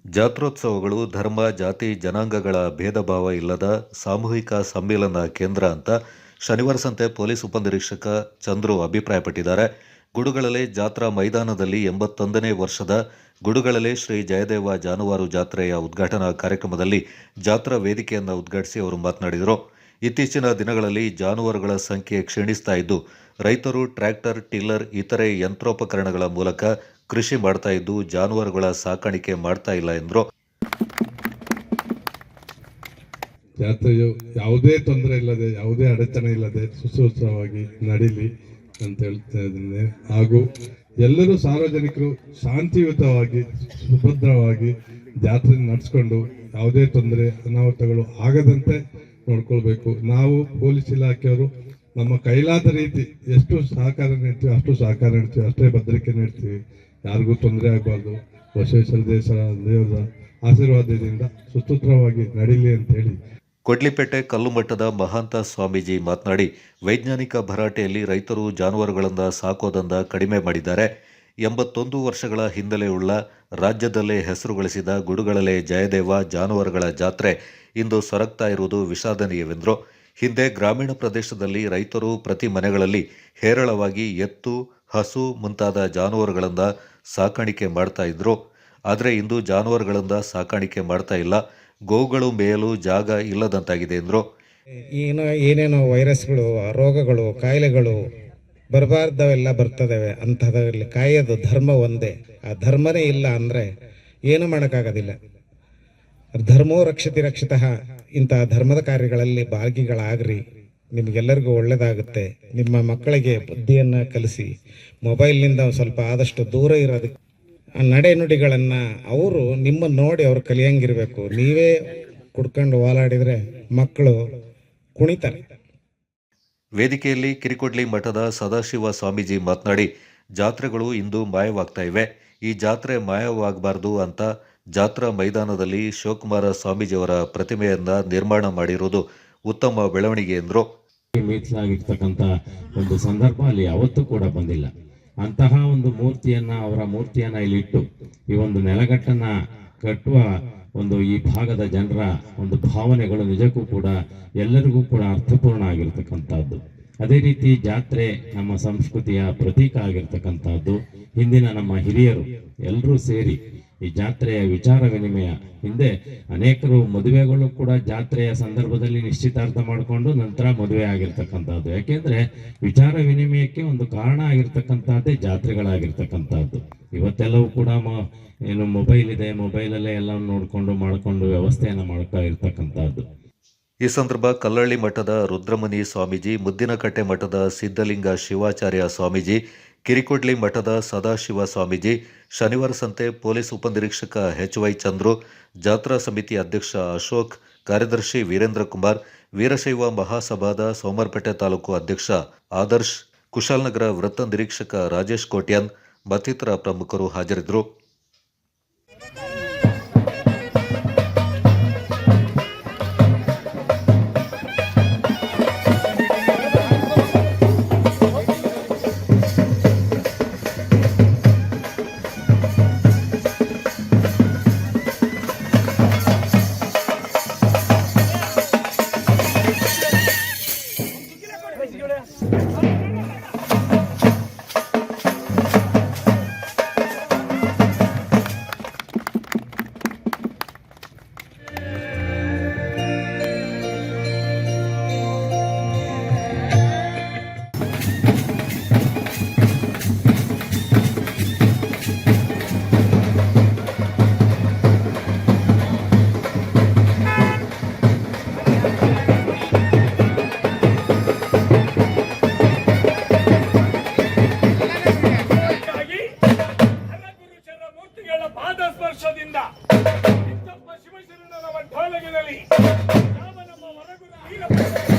ಜಾತ್ರೋತ್ಸವಗಳು ಧರ್ಮ, ಜಾತಿ, ಜನಾಂಗಗಳ ಭೇದ ಭಾವ ಇಲ್ಲದ ಸಾಮೂಹಿಕ ಸಮ್ಮಿಲನ ಕೇಂದ್ರ ಅಂತ ಶನಿವಾರ ಸಂತೆ ಪೊಲೀಸ್ ಉಪನಿರೀಕ್ಷಕ ಚಂದ್ರು ಅಭಿಪ್ರಾಯಪಟ್ಟಿದ್ದಾರೆ. ಗುಡುಗಳಲೆ ಜಾತ್ರಾ ಮೈದಾನದಲ್ಲಿ 81ನೇ ವರ್ಷದ ಗುಡುಗಳಲೆ ಶ್ರೀ ಜಯದೇವ ಜಾನುವಾರು ಜಾತ್ರೆಯ ಉದ್ಘಾಟನಾ ಕಾರ್ಯಕ್ರಮದಲ್ಲಿ ಜಾತ್ರಾ ವೇದಿಕೆಯನ್ನು ಉದ್ಘಾಟಿಸಿ ಅವರು ಮಾತನಾಡಿದರು. ಇತ್ತೀಚಿನ ದಿನಗಳಲ್ಲಿ ಜಾನುವಾರುಗಳ ಸಂಖ್ಯೆ ಕ್ಷೀಣಿಸ್ತಾ ಇದ್ದು, ರೈತರು ಟ್ರ್ಯಾಕ್ಟರ್, ಟಿಲ್ಲರ್, ಇತರೆ ಯಂತ್ರೋಪಕರಣಗಳ ಮೂಲಕ ಕೃಷಿ ಮಾಡ್ತಾ ಇದ್ದು ಜಾನುವಾರುಗಳ ಸಾಕಾಣಿಕೆ ಮಾಡ್ತಾ ಇಲ್ಲ ಎಂದರು. ಜಾತ್ರೆಯು ಯಾವುದೇ ತೊಂದರೆ ಇಲ್ಲದೆ, ಯಾವುದೇ ಅಡಚಣೆ ಇಲ್ಲದೆ ಸುಸೂತ್ರವಾಗಿ ನಡೀಲಿ ಅಂತ ಹೇಳ್ತಾ ಇದ್ದೇನೆ. ಹಾಗೂ ಎಲ್ಲರೂ ಸಾರ್ವಜನಿಕರು ಶಾಂತಿಯುತವಾಗಿ ಸುಭದ್ರವಾಗಿ ಜಾತ್ರೆ ನಡೆಸ್ಕೊಂಡು ಯಾವುದೇ ತೊಂದರೆ ಅನಾಹುತಗಳು ಆಗದಂತೆ ನೋಡ್ಕೊಳ್ಬೇಕು. ನಾವು ಪೊಲೀಸ್ ಇಲಾಖೆಯವರು ನಮ್ಮ ಕೈಲಾದ ರೀತಿ ಎಷ್ಟು ಸಹಕಾರ ನೀಡ್ತೀವಿ ಅಷ್ಟು ಸಹಕಾರ ನೀಡ್ತೀವಿ, ಅಷ್ಟೇ ಭದ್ರತೆ ನೀಡ್ತೀವಿ. ಯಾರಿಗೂ ತೊಂದರೆ ಆಗಬಾರ್ದು. ಬಸವೇಶ್ವರ ದೇವರ ಆಶೀರ್ವಾದದಿಂದ ಸುಸೂತ್ರವಾಗಿ ನಡೀಲಿ ಅಂತ ಹೇಳಿ ಕೊಡ್ಲಿಪೇಟೆ ಕಲ್ಲುಮಠದ ಮಹಾಂತ ಸ್ವಾಮೀಜಿ ಮಾತನಾಡಿ, ವೈಜ್ಞಾನಿಕ ಭರಾಟೆಯಲ್ಲಿ ರೈತರು ಜಾನುವಾರುಗಳನ್ನು ಸಾಕೋದನ್ನ ಕಡಿಮೆ ಮಾಡಿದ್ದಾರೆ. 81 ವರ್ಷಗಳ ಹಿನ್ನೆಲೆಯುಳ್ಳ ರಾಜ್ಯದಲ್ಲೇ ಹೆಸರು ಗಳಿಸಿದ ಗುಡುಗಳಲೆ ಜಯದೇವ ಜಾನುವಾರುಗಳ ಜಾತ್ರೆ ಇಂದು ಸೊರಗ್ತಾ ಇರುವುದು ವಿಷಾದನೀಯವೆಂದರು. ಹಿಂದೆ ಗ್ರಾಮೀಣ ಪ್ರದೇಶದಲ್ಲಿ ರೈತರು ಪ್ರತಿ ಮನೆಗಳಲ್ಲಿ ಹೇರಳವಾಗಿ ಎತ್ತು, ಹಸು ಮುಂತಾದ ಜಾನುವಾರುಗಳನ್ನು ಸಾಕಾಣಿಕೆ ಮಾಡ್ತಾ ಇದ್ರು. ಆದರೆ ಇಂದು ಜಾನುವಾರುಗಳಿಂದ ಸಾಕಾಣಿಕೆ ಮಾಡ್ತಾ ಇಲ್ಲ. ಗೋವುಗಳು ಮೇಯಲು ಜಾಗ ಇಲ್ಲದಂತಾಗಿದೆ ಎಂದರು. ಏನೇನೋ ವೈರಸ್ಗಳು, ರೋಗಗಳು, ಕಾಯಿಲೆಗಳು ಬರಬಾರ್ದವೆಲ್ಲ ಬರ್ತದವೆ. ಅಂಥದ್ರಲ್ಲಿ ಕಾಯೋದು ಧರ್ಮ ಒಂದೇ. ಆ ಧರ್ಮನೇ ಇಲ್ಲ ಅಂದರೆ ಏನು ಮಾಡೋಕ್ಕಾಗೋದಿಲ್ಲ. ಧರ್ಮೋ ರಕ್ಷತಿ ರಕ್ಷಿತಃ. ಇಂತಹ ಧರ್ಮದ ಕಾರ್ಯಗಳಲ್ಲಿ ಭಾಗಿಗಳಾಗ್ರಿ, ನಿಮಗೆಲ್ಲರಿಗೂ ಒಳ್ಳೆಯದಾಗುತ್ತೆ. ನಿಮ್ಮ ಮಕ್ಕಳಿಗೆ ಬುದ್ಧಿಯನ್ನು ಕಲಿಸಿ, ಮೊಬೈಲ್ನಿಂದ ಸ್ವಲ್ಪ ಆದಷ್ಟು ದೂರ ಇರೋದಕ್ಕೆ ಆ ನಡೆನುಡಿಗಳನ್ನು ಅವರು ನಿಮ್ಮನ್ನು ನೋಡಿ ಅವ್ರು ಕಲಿಯಂಗಿರಬೇಕು. ನೀವೇ ಕುಡ್ಕೊಂಡು ಓಲಾಡಿದರೆ ಮಕ್ಕಳು ಕುಣಿತಾರೆ. ವೇದಿಕೆಯಲ್ಲಿ ಕಿರಿಕೊಡ್ಲಿ ಮಠದ ಸದಾಶಿವ ಸ್ವಾಮೀಜಿ ಮಾತನಾಡಿ, ಜಾತ್ರೆಗಳು ಇಂದು ಮಾಯವಾಗ್ತಾ ಇವೆ. ಈ ಜಾತ್ರೆ ಮಾಯವಾಗಬಾರ್ದು ಅಂತ ಜಾತ್ರಾ ಮೈದಾನದಲ್ಲಿ ಶಿವಕುಮಾರ ಸ್ವಾಮೀಜಿಯವರ ಪ್ರತಿಮೆಯನ್ನ ನಿರ್ಮಾಣ ಮಾಡಿರುವುದು ಉತ್ತಮ ಬೆಳವಣಿಗೆ ಎಂದರು. ಮೀಸಲಾಗಿರ್ತಕ್ಕಂಥ ಒಂದು ಸಂದರ್ಭ ಅಲ್ಲಿ ಯಾವತ್ತೂ ಕೂಡ ಬಂದಿಲ್ಲ. ಅಂತಹ ಒಂದು ಅವರ ಮೂರ್ತಿಯನ್ನ ಇಲ್ಲಿಟ್ಟು ಈ ಒಂದು ನೆಲಗಟ್ಟನ್ನ ಕಟ್ಟುವ ಒಂದು ಈ ಭಾಗದ ಜನರ ಒಂದು ಭಾವನೆಗಳು ನಿಜಕ್ಕೂ ಕೂಡ ಎಲ್ಲರಿಗೂ ಕೂಡ ಅರ್ಥಪೂರ್ಣ ಆಗಿರ್ತಕ್ಕಂಥದ್ದು. ಅದೇ ರೀತಿ ಜಾತ್ರೆ ನಮ್ಮ ಸಂಸ್ಕೃತಿಯ ಪ್ರತೀಕ ಆಗಿರ್ತಕ್ಕಂಥದ್ದು. ಹಿಂದಿನ ನಮ್ಮ ಹಿರಿಯರು ಎಲ್ಲರೂ ಸೇರಿ ಈ ಜಾತ್ರೆಯ ವಿಚಾರ ವಿನಿಮಯ, ಹಿಂದೆ ಅನೇಕರು ಮದುವೆಗಳು ಕೂಡ ಜಾತ್ರೆಯ ಸಂದರ್ಭದಲ್ಲಿ ನಿಶ್ಚಿತಾರ್ಥ ಮಾಡಿಕೊಂಡು ನಂತರ ಮದುವೆ ಆಗಿರ್ತಕ್ಕಂಥದ್ದು. ಯಾಕೆಂದ್ರೆ ವಿಚಾರ ವಿನಿಮಯಕ್ಕೆ ಒಂದು ಕಾರಣ ಆಗಿರ್ತಕ್ಕಂಥದ್ದೇ ಜಾತ್ರೆಗಳಾಗಿರ್ತಕ್ಕಂಥದ್ದು. ಇವತ್ತೆಲ್ಲವೂ ಕೂಡ ಏನು ಮೊಬೈಲ್ ಇದೆ, ಮೊಬೈಲಲ್ಲೇ ಎಲ್ಲ ಮಾಡಿಕೊಂಡು ವ್ಯವಸ್ಥೆಯನ್ನು ಮಾಡ್ತಾ ಇರ್ತಕ್ಕಂಥದ್ದು. ಈ ಸಂದರ್ಭ ಕಲ್ಲಳ್ಳಿ ಮಠದ ರುದ್ರಮುನಿ ಸ್ವಾಮೀಜಿ, ಮುದ್ದಿನಕಟ್ಟೆ ಮಠದ ಸಿದ್ಧಲಿಂಗ ಶಿವಾಚಾರ್ಯ ಸ್ವಾಮೀಜಿ, ಕಿರಿಕೊಡ್ಲಿ ಮಠದ ಸದಾಶಿವ ಸ್ವಾಮೀಜಿ, ಶನಿವಾರ ಸಂತೆ ಪೊಲೀಸ್ ಉಪನಿರೀಕ್ಷಕ HY ಚಂದ್ರು, ಜಾತ್ರಾ ಸಮಿತಿ ಅಧ್ಯಕ್ಷ ಅಶೋಕ್, ಕಾರ್ಯದರ್ಶಿ ವೀರೇಂದ್ರ ಕುಮಾರ್, ವೀರಶೈವ ಮಹಾಸಭಾದ ಸೋಮರ್ಪೇಟೆ ತಾಲೂಕು ಅಧ್ಯಕ್ಷ ಆದರ್ಶ್, ಕುಶಾಲನಗರ ವೃತ್ತ ನಿರೀಕ್ಷಕ ರಾಜೇಶ್ ಕೋಟ್ಯಾನ್ ಮತ್ತಿತರ ಪ್ರಮುಖರು ಹಾಜರಿದ್ದರು. ಸ್ಪರ್ಶದಿಂದ ಶಿವಶರಣರ ಠಾಲಗಿನಲ್ಲಿ ಯಾವ ನಮ್ಮ ವರಗುರು